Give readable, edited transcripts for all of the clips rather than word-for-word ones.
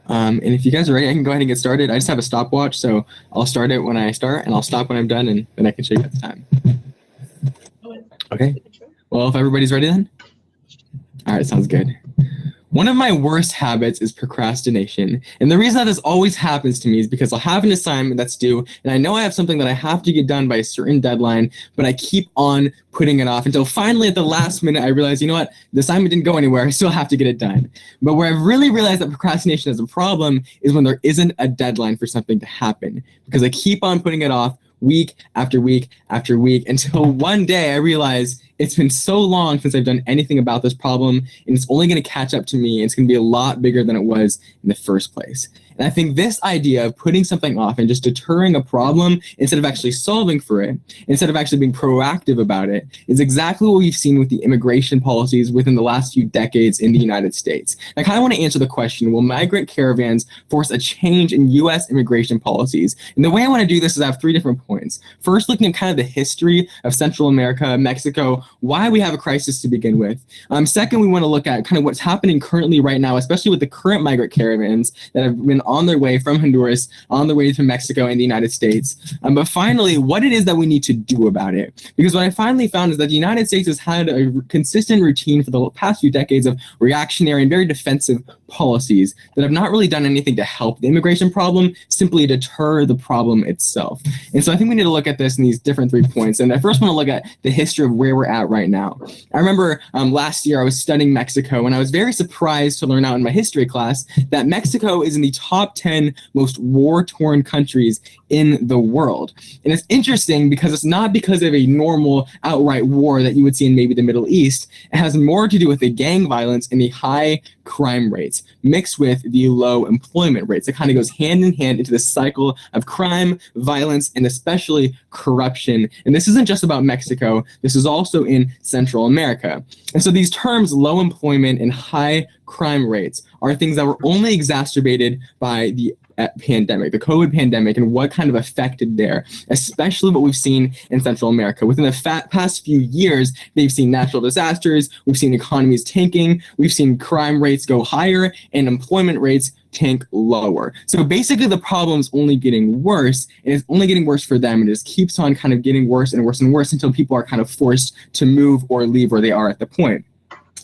And if you guys are ready, I can go ahead and get started. I just have a stopwatch, so I'll start it when I start, and I'll stop when I'm done, and then I can show you the time. Okay. Well, if everybody's ready then. All right, sounds good. One of my worst habits is procrastination. And the reason that this always happens to me is because I'll have an assignment that's due, and I know I have something that I have to get done by a certain deadline, but I keep on putting it off until finally at the last minute I realize, you know what, the assignment didn't go anywhere, I still have to get it done. But where I've really realized that procrastination is a problem is when there isn't a deadline for something to happen, because I keep on putting it off week after week after week until one day I realize it's been so long since I've done anything about this problem, and it's only going to catch up to me, and it's going to be a lot bigger than it was in the first place. And I think this idea of putting something off and just deterring a problem instead of actually solving for it, instead of actually being proactive about it, is exactly what we've seen with the immigration policies within the last few decades in the United States. And I kind of want to answer the question, will migrant caravans force a change in U.S. immigration policies? And the way I want to do this is I have 3 different points. First, looking at kind of the history of Central America, Mexico, why we have a crisis to begin with. Second, we want to look at kind of what's happening currently right now, especially with the current migrant caravans that have been on their way from Honduras, on their way to Mexico and the United States. But finally, what it is that we need to do about it. Because what I finally found is that the United States has had a consistent routine for the past few decades of reactionary and very defensive policies that have not really done anything to help the immigration problem, simply deter the problem itself. And so I think we need to look at this in these different 3 points. And I first want to look at the history of where we're at right now. I remember last year I was studying Mexico, and I was very surprised to learn out in my history class that Mexico is in the top 10 most war-torn countries in the world. And it's interesting because it's not because of a normal outright war that you would see in maybe the Middle East. It has more to do with the gang violence and the high crime rates mixed with the low employment rates. It kind of goes hand in hand into this cycle of crime, violence, and especially corruption. And this isn't just about Mexico. This is also in Central America. And so these terms, low employment and high crime rates, are things that were only exacerbated by the pandemic, the COVID pandemic, and what kind of affected there, especially what we've seen in Central America. Within the past few years, they've seen natural disasters, we've seen economies tanking, we've seen crime rates go higher and employment rates tank lower. So basically the problem's only getting worse, and it's only getting worse for them, and it just keeps on kind of getting worse and worse and worse until people are kind of forced to move or leave where they are at the point.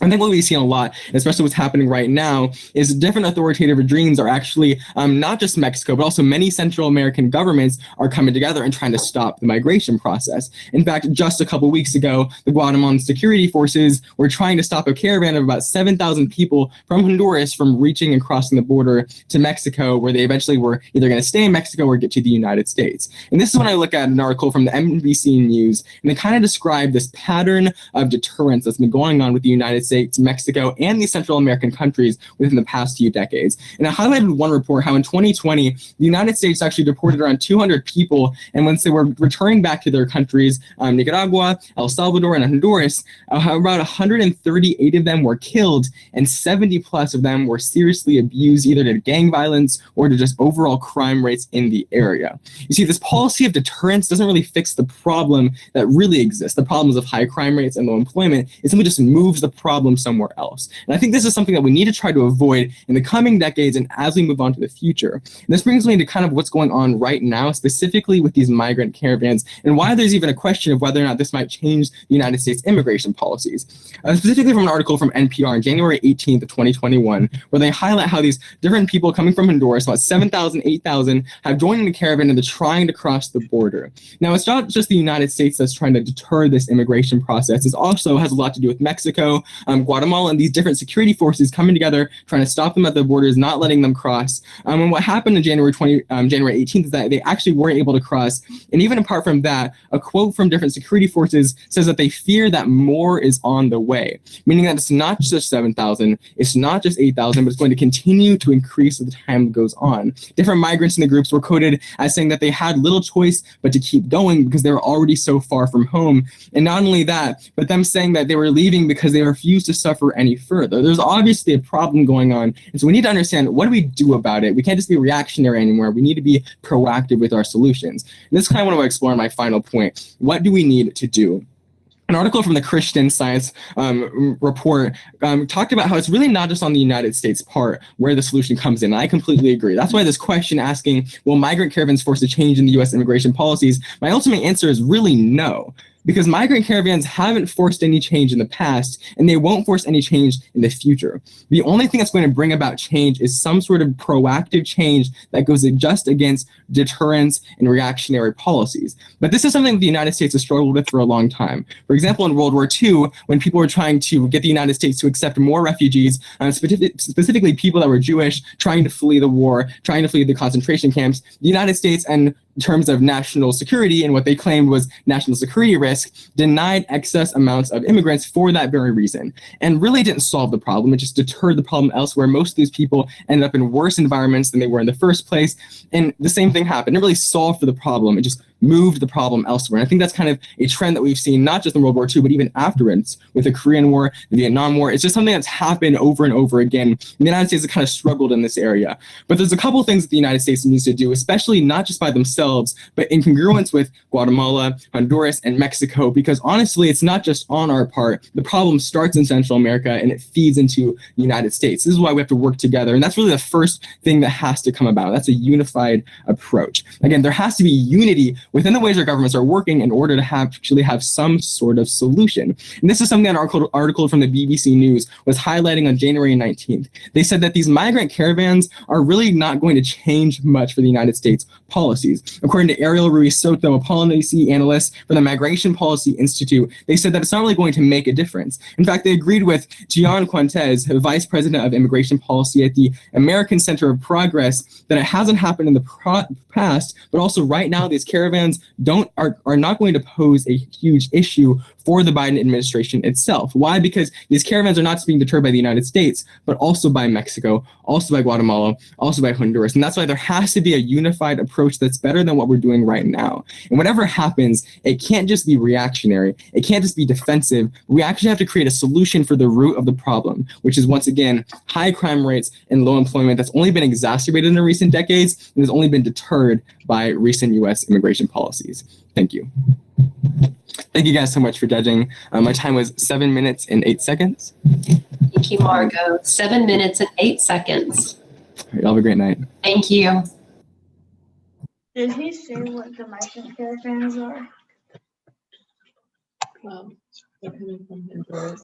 I think what we've seen a lot, especially what's happening right now, is different authoritative regimes are actually not just Mexico, but also many Central American governments are coming together and trying to stop the migration process. In fact, just a couple weeks ago, the Guatemalan security forces were trying to stop a caravan of about 7,000 people from Honduras from reaching and crossing the border to Mexico, where they eventually were either going to stay in Mexico or get to the United States. And this is when I look at an article from the NBC News, and they kind of describe this pattern of deterrence that's been going on with the United States, Mexico, and these Central American countries within the past few decades. And I highlighted one report how in 2020, the United States actually deported around 200 people, and once they were returning back to their countries, Nicaragua, El Salvador, and Honduras, about 138 of them were killed, and 70 plus of them were seriously abused, either to gang violence or to just overall crime rates in the area. You see, this policy of deterrence doesn't really fix the problem that really exists, the problems of high crime rates and low employment. It simply just moves the problem somewhere else. And I think this is something that we need to try to avoid in the coming decades and as we move on to the future. And this brings me to kind of what's going on right now, specifically with these migrant caravans, and why there's even a question of whether or not this might change the United States immigration policies. Specifically from an article from NPR on January 18th of 2021, where they highlight how these different people coming from Honduras, about 7,000, 8,000, have joined in a caravan and they're trying to cross the border. Now, it's not just the United States that's trying to deter this immigration process. It also has a lot to do with Mexico, Guatemala, and these different security forces coming together, trying to stop them at the borders, not letting them cross. And what happened on January 18th is that they actually weren't able to cross. And even apart from that, a quote from different security forces says that they fear that more is on the way, meaning that it's not just 7,000, it's not just 8,000, but it's going to continue to increase as the time goes on. Different migrants in the groups were quoted as saying that they had little choice but to keep going because they were already so far from home. And not only that, but them saying that they were leaving because they refused to suffer any further. There's obviously a problem going on. And so we need to understand, what do we do about it? We can't just be reactionary anymore. We need to be proactive with our solutions. And this is kind of what I want to explore in my final point. What do we need to do? an article from the Christian Science report talked about how it's really not just on the United States part where the solution comes in. And I completely agree. That's why this question asking, will migrant caravans force a change in the U.S. immigration policies? My ultimate answer is really no. Because migrant caravans haven't forced any change in the past, and they won't force any change in the future. The only thing that's going to bring about change is some sort of proactive change that goes just against deterrence and reactionary policies. But this is something that the United States has struggled with for a long time. For example, in World War II, when people were trying to get the United States to accept more refugees, specifically people that were Jewish, trying to flee the war, trying to flee the concentration camps, the United States, and in terms of national security and what they claimed was national security risk, denied excess amounts of immigrants for that very reason, and really didn't solve the problem. It just deterred the problem elsewhere. Most of these people ended up in worse environments than they were in the first place, and the same thing happened. It really solved for the problem. It just moved the problem elsewhere. And I think that's kind of a trend that we've seen not just in World War II, but even afterwards with the Korean War, the Vietnam War. It's just something that's happened over and over again. And the United States has kind of struggled in this area. But there's a couple of things that the United States needs to do, especially not just by themselves, but in congruence with Guatemala, Honduras, and Mexico, because honestly, it's not just on our part. The problem starts in Central America and it feeds into the United States. This is why we have to work together. And that's really the first thing that has to come about. That's a unified approach. Again, there has to be unity within the ways our governments are working in order to actually have some sort of solution. And this is something that an article from the BBC News was highlighting on January 19th. They said that these migrant caravans are really not going to change much for the United States policies. According to Ariel Ruiz Soto, a policy analyst for the Migration Policy Institute, they said that it's not really going to make a difference. In fact, they agreed with Gian Fuentes, vice president of immigration policy at the American Center of Progress, that it hasn't happened in the past, but also right now these caravans are not going to pose a huge issue for the Biden administration itself. Why? Because these caravans are not just being deterred by the United States, but also by Mexico, also by Guatemala, also by Honduras. And that's why there has to be a unified approach that's better than what we're doing right now. And whatever happens, it can't just be reactionary. It can't just be defensive. We actually have to create a solution for the root of the problem, which is, once again, high crime rates and low employment that's only been exacerbated in the recent decades and has only been deterred by recent U.S. immigration policies. Thank you. Thank you guys so much for judging. My time was 7 minutes and 8 seconds. Thank you, Margot. 7 minutes and 8 seconds. All right, have a great night. Thank you. Did he say what the migrant caravans are? They're coming from Honduras.